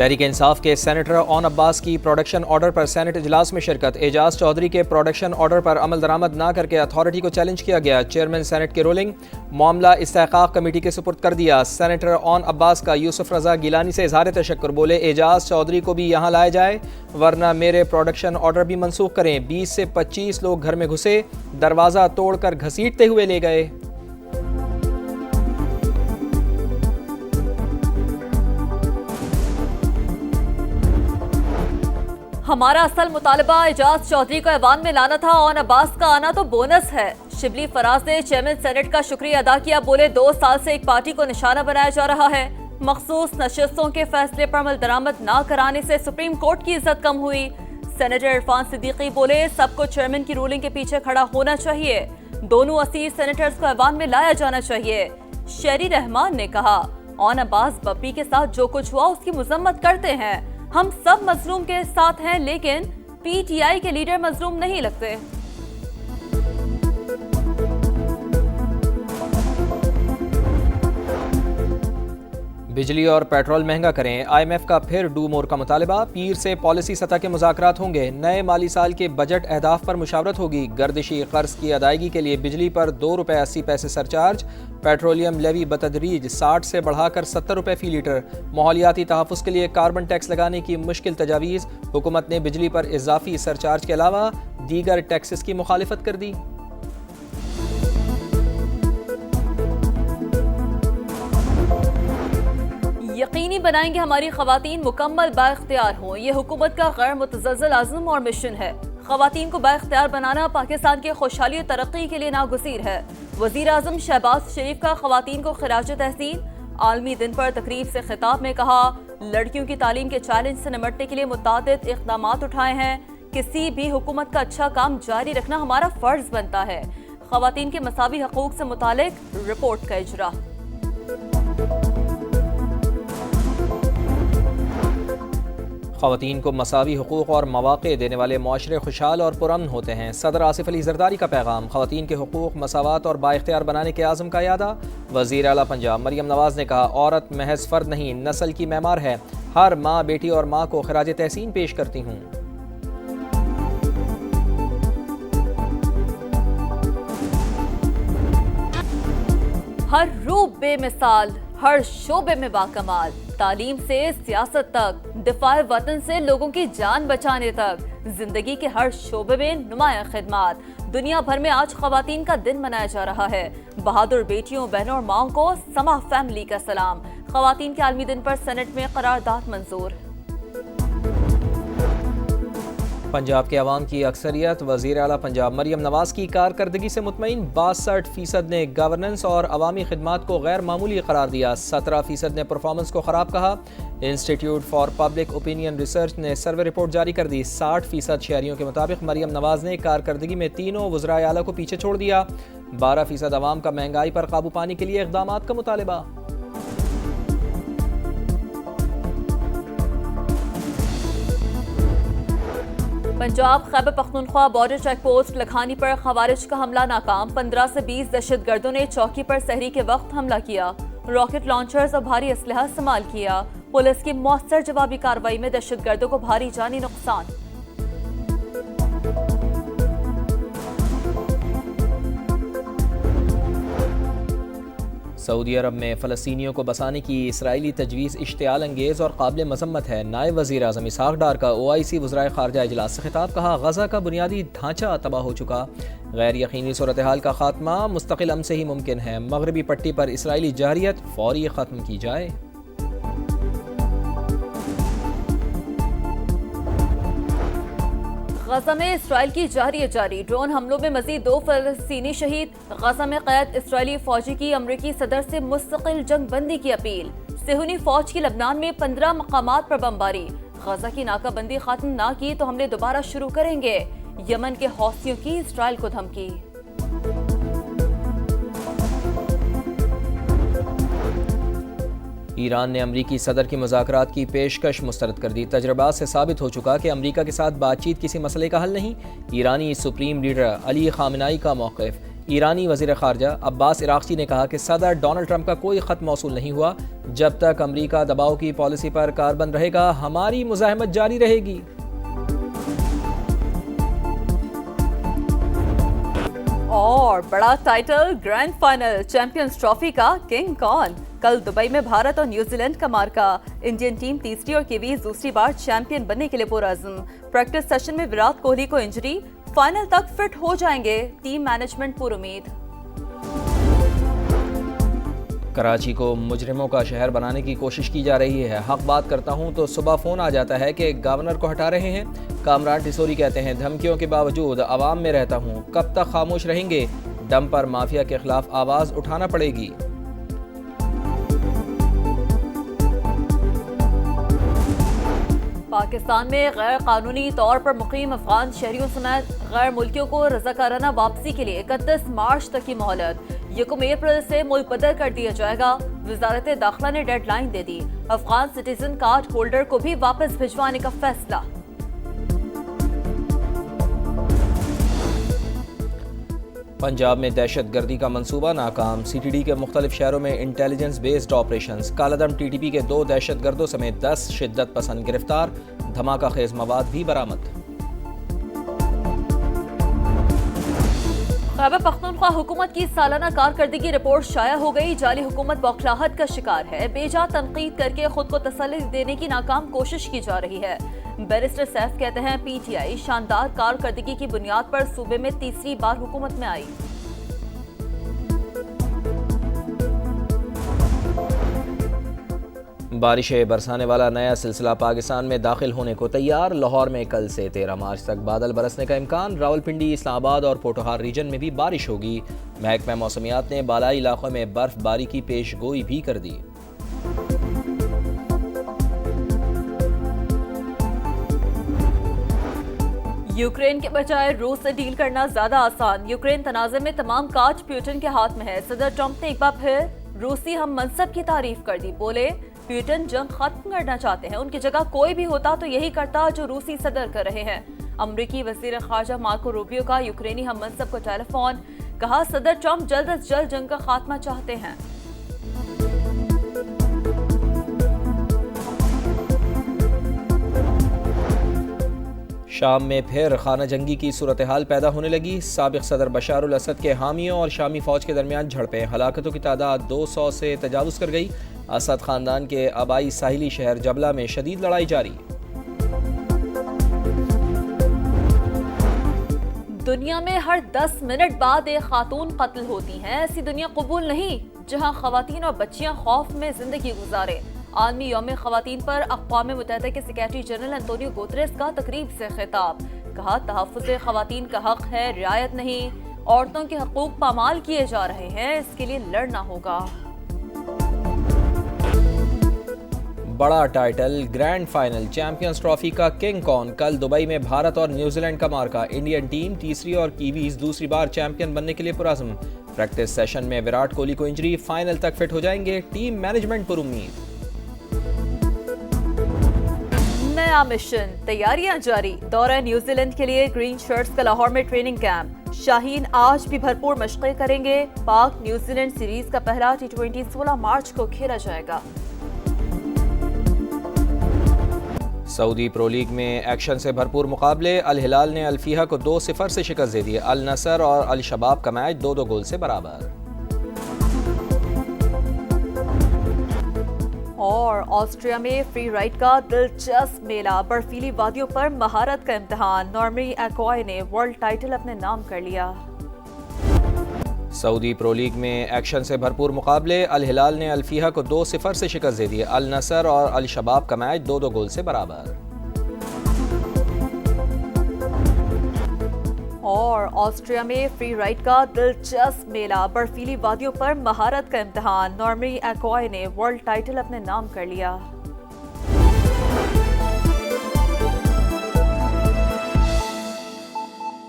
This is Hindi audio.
तहरीक इंसाफ के सेनेटर ओन अब्बास की प्रोडक्शन ऑर्डर पर सेनेट इजलास में शिरकत। एजाज चौधरी के प्रोडक्शन ऑर्डर पर अमल दरामद न करके अथॉरिटी को चैलेंज किया गया। चेयरमैन सेनेट की रूलिंग, मामला इस्तेहकाक कमेटी के सुपुर्द कर दिया। सेनेटर ओन अब्बास का यूसुफ रजा गिलानी से इजहार तशक्कुर, बोले एजाज चौधरी को भी यहाँ लाया जाए वरना मेरे प्रोडक्शन ऑर्डर भी मनसूख करें। 20 से 25 लोग घर में घुसे, दरवाज़ा तोड़कर घसीटते हुए ले गए। हमारा असल मुतालबा एजाज चौधरी को ऐवान में लाना था, ओन अब्बास का आना तो बोनस है। शिबली फराज ने चेयरमैन सेनेट का शुक्रिया अदा किया, बोले 2 साल से एक पार्टी को निशाना बनाया जा रहा है। मखसूस नशस्तों के फैसले पर अमल दरामद न कराने से सुप्रीम कोर्ट की इज्जत कम हुई। सेनेटर इरफान सिद्दीकी बोले सबको चेयरमैन की रूलिंग के पीछे खड़ा होना चाहिए, दोनों असीर सेनेटर्स को ऐवान में लाया जाना चाहिए। शेरी रहमान ने कहा ओन अब्बास बप्पी के साथ जो कुछ हुआ उसकी मजम्मत करते हैं, हम सब मजलूम के साथ हैं, लेकिन पीटीआई के लीडर मजलूम नहीं लगते। बिजली और पेट्रोल महंगा करें, IMF का फिर डू मोर का मुतालबा। पीर से पॉलिसी सतह के मुज़ाकरात होंगे। नए माली साल के बजट अहदाफ पर मुशावरत होगी। गर्दिशी कर्ज की अदायगी के लिए बिजली पर ₹2.80 सरचार्ज। पेट्रोलियम लेवी बतदरीज 60 से बढ़ाकर ₹70 फी लीटर। माहौलियाती तहफ़्फ़ुज़ के लिए कार्बन टैक्स लगाने की मुश्किल तजावीज़। हुकूमत ने बिजली पर इजाफी सरचार्ज के अलावा दीगर टैक्सेस की मुखालिफत कर दी। यकीनी बनाएंगे हमारी खवातीन मुकम्मल बाइख्तियार हों, ये हुकूमत का गैर मुतज़ल्ज़ल आज़म और मिशन है। खवातीन को बाइख्तियार बनाना पाकिस्तान की खुशहाली और तरक्की के लिए नागुज़ीर है। वज़ीर आज़म शहबाज शरीफ का खवातीन को खिराज तहसीन। आलमी दिन पर तकरीब से खिताब में कहा लड़कियों की तालीम के चैलेंज से निपटने के लिए मुतादिद इक़दामात उठाए हैं। किसी भी हुकूमत का अच्छा काम जारी रखना हमारा फ़र्ज बनता है। खवातीन के मसावी हकूक़ से मुतालिक रिपोर्ट का इजरा। ख़वातीन को मसावी हुकूक़ और मौक़े देने वाले मुआशरे खुशहाल और पुरअमन होते हैं। सदर आसिफ अली ज़रदारी का पैगाम। ख़वातीन के हुकूक़, मसावात और बाइख्तियार बनाने के आज़म का यादा। वज़ीर आला पंजाब मरियम नवाज़ ने कहा औरत महज फ़र्द नहीं, नस्ल की मैमार है। हर माँ, बेटी और माँ को खिराज तहसीन पेश करती हूँ। हर रूप बेमिसाल, हर शोबे में बाकमाल। तालीम से सियासत तक, दिफाए वतन से लोगों की जान बचाने तक, जिंदगी के हर शोबे में नुमाया खिदमात। दुनिया भर में आज खवातीन का दिन मनाया जा रहा है। बहादुर बेटियों, बहनों और माओं को समा फैमिली का सलाम। खवातीन के आलमी दिन पर सेनेट में करारदाद मंजूर। पंजाब के अवाम की अक्सरियत वज़ीर आला पंजाब मरियम नवाज़ की कारकर्दगी से मुतमईन। 62% ने गवर्नेंस और अवामी खिदमात को गैर मामूली करार दिया। 17% ने परफॉर्मेंस को ख़राब कहा। Institute for public opinion research ने सर्वे रिपोर्ट जारी कर दी। 60% शहरियों के मुताबिक मरियम नवाज़ ने कारकर्दगी में तीनों वज़राए आला को पीछे छोड़ दिया। 12% अवाम का महंगाई पर काबू पाने के लिए इक़दामात का मुतालबा। Punjab Khyber Pakhtunkhwa border check post Lakhani पर खवारिज का हमला नाकाम। 15 से 20 दहशतगर्दों ने चौकी पर सहरी के वक्त हमला किया। रॉकेट लॉन्चर्स और भारी असलहा इस्तेमाल किया। पुलिस की मौसर जवाबी कार्रवाई में दहशतगर्दों को भारी जानी नुकसान। सऊदी अरब में फ़लस्तीनियों को बसाने की इसराइली तजवीज़ इश्तियाल अंगेज़ और काबिल मज़म्मत है। नायब वज़ीर आज़म इसहाक़ डार का OIC वज़राए ख़ारजा इजलास से खिताब। कहा गज़ा का बुनियादी ढांचा तबाह हो चुका, गैर यकीनी सूरत हाल का खात्मा मुस्तकिल अमन से ही मुमकिन है। मगरबी पट्टी पर इसराइली जारियत फौरी ख़त्म की जाए। गजा में इसराइल की जारी ड्रोन हमलों में मजीद 2 फ़लस्तीनी शहीद। गजा में कैद इसराइली फौजी की अमरीकी सदर से मुस्तकिल जंग बंदी की अपील। सेहूनी फौज की लबनान में 15 मकामात पर बमबारी। गजा की नाकाबंदी खत्म ना की तो हमले दोबारा शुरू करेंगे। यमन के हौसियों की इसराइल को धमकी। ईरान ने अमरीकी सदर की मुज़ाकरात की पेशकश मुस्तरद कर दी। तजर्बात से साबित हो चुका कि अमरीका के साथ बातचीत किसी मसले का हल नहीं। ईरानी सुप्रीम लीडर अली खामेनेई का मौक़िफ़। ईरानी वज़ीर ख़ारजा अब्बास इराक़ची ने कहा कि सदर डोनाल्ड ट्रंप का कोई ख़त मौसूल नहीं हुआ। जब तक अमरीका दबाव की पॉलिसी पर कारबंद रहेगा, हमारी मुज़ाहमत जारी रहेगी। और बड़ा title grand final champions trophy का किंग कौन? कल दुबई में भारत और न्यूजीलैंड का मार्का। इंडियन टीम तीसरी और कीवीज दूसरी बार चैंपियन बनने के लिए पुरअज़्म। प्रैक्टिस सेशन में विराट कोहली को इंजरी, फाइनल तक फिट हो जाएंगे, टीम मैनेजमेंट पुरुमीद। कराची को मुजरिमों का शहर बनाने की कोशिश की जा रही है। हक बात करता हूं तो सुबह फ़ोन आ जाता है कि गवर्नर को हटा रहे हैं। कामरान टिसोरी कहते हैं, धमकियों के बावजूद आवाम में रहता हूं, कब तक खामोश रहेंगे? दम पर माफिया के खिलाफ आवाज़ उठाना पड़ेगी। पाकिस्तान में गैर कानूनी तौर पर मुकीम अफगान शहरियों समेत गैर मुल्कियों को रज़ाकाराना वापसी के लिए 31 मार्च तक की मोहलत। 1 अप्रैल से मुल्क बदल कर दिया जाएगा। वजारत दाखिला ने डेडलाइन दे दी। अफगान सिटीजन कार्ड होल्डर को भी वापस भिजवाने का फैसला। पंजाब में दहशत गर्दी का मंसूबा नाकाम। CTD के मुख्तलिफ शहरों में इंटेलिजेंस बेस्ड ऑपरेशन। कालादम TTP के 2 दहशत गर्दों समेत 10 शिद्दत पसंद गिरफ्तार। धमाका खेज मवाद भी बरामद। खैबर पख्तूनख्वा हुकूमत की सालाना कारकर्दगी रिपोर्ट शाया हो गई। जाली हुकूमत बौखलाहट का शिकार है। बेजा तनकीद करके खुद को तसल्ली देने की नाकाम कोशिश की जा रही है। बैरिस्टर सैफ कहते हैं, PTI शानदार कारकर्दगी की बुनियाद पर सूबे में तीसरी बार हुकूमत में आई। बारिशें बरसाने वाला नया सिलसिला पाकिस्तान में दाखिल होने को तैयार। लाहौर में कल से 13 मार्च तक बादल बरसने का इम्कान। रावलपिंडी, इस्लामाबाद और पोटोहार रीजन में भी बारिश होगी। महकमा मौसमियात ने बालाई इलाकों में बर्फबारी की पेशगोई भी कर दी। यूक्रेन के बजाय रूस से डील करना ज्यादा आसान। यूक्रेन तनाज़े में तमाम काज प्यूटन के हाथ में है। सदर ट्रंप ने एक बार फिर रूसी हम मनसब की तारीफ कर दी। बोले, प्यूटन जंग खत्म करना चाहते हैं। उनकी जगह कोई भी होता तो यही करता जो रूसी सदर कर रहे हैं। अमरीकी वज़ीर ख़ारजा मार्को रूबियो का यूक्रेनी हम मनसब को टेलीफोन। कहा, सदर ट्रंप जल्द अज जल्द जंग का खात्मा चाहते हैं। शाम में फिर खाना जंगी की सूरत हाल पैदा होने लगी। साबिक सदर बशार अल असद के हामियों और शामी फौज के दरमियान झड़पें। हलाकतों की तादाद 200 से तजावुज़ कर गई। असद खानदान के आबाई साहिली शहर जबला में शदीद लड़ाई जारी। दुनिया में हर 10 मिनट बाद एक खातून कत्ल होती हैं। ऐसी दुनिया कबूल नहीं जहां खवातीन और बच्चियां खौफ में जिंदगी गुजारे। आलमी यौम खवातीन पर अक़वाम मुत्तहिदा के सेक्रेटरी जनरल एंटोनियो गुतरेस का तकरीब से खिताब। कहा, तहफ़्फ़ुज़ खवातीन का हक है, रियायत नहीं। औरतों के हकूक़ पामाल किए जा रहे हैं, इसके लिए लड़ना होगा। बड़ा title grand final champions trophy का किंग कौन? कल दुबई में भारत और न्यूजीलैंड का मार्का। इंडियन टीम तीसरी और कीवीज दूसरी बार चैंपियन बनने के लिए पुरअज़्म। प्रैक्टिस सेशन में विराट कोहली को इंजरी, फाइनल तक फिट हो जाएंगे, टीम मैनेजमेंट पर उम्मीद। नया मिशन, तैयारियां जारी। दौरा न्यूजीलैंड के लिए ग्रीन शर्ट्स का लाहौर में ट्रेनिंग कैंप। शाहीन आज भी भरपूर मशक़ें करेंगे। पाक न्यूजीलैंड सीरीज का पहला T20 16 मार्च को खेला जाएगा। सऊदी प्रो लीग में एक्शन से भरपूर मुकाबले। अल हिलाल ने अल फीहा को 2-0 से शिकस्त दे दी। अल नसर और अल शबाब का मैच 2-2 गोल से बराबर। और ऑस्ट्रिया में फ्री राइड का दिलचस्प मेला। बर्फीली वादियों पर महारत का इम्तिहान। नॉर्मी एक्वाय ने वर्ल्ड टाइटल अपने नाम कर लिया। सऊदी प्रो लीग में एक्शन से भरपूर मुकाबले। अल हिलाल ने अल फीहा को 2-0 से शिकस्त दे दी। अल नसर और अल शबाब का मैच 2-2 गोल से बराबर। और ऑस्ट्रिया में फ्री राइड का दिलचस्प मेला। बर्फीली वादियों पर महारत का इम्तिहान। नॉर्मी एक्वाय ने वर्ल्ड टाइटल अपने नाम कर लिया।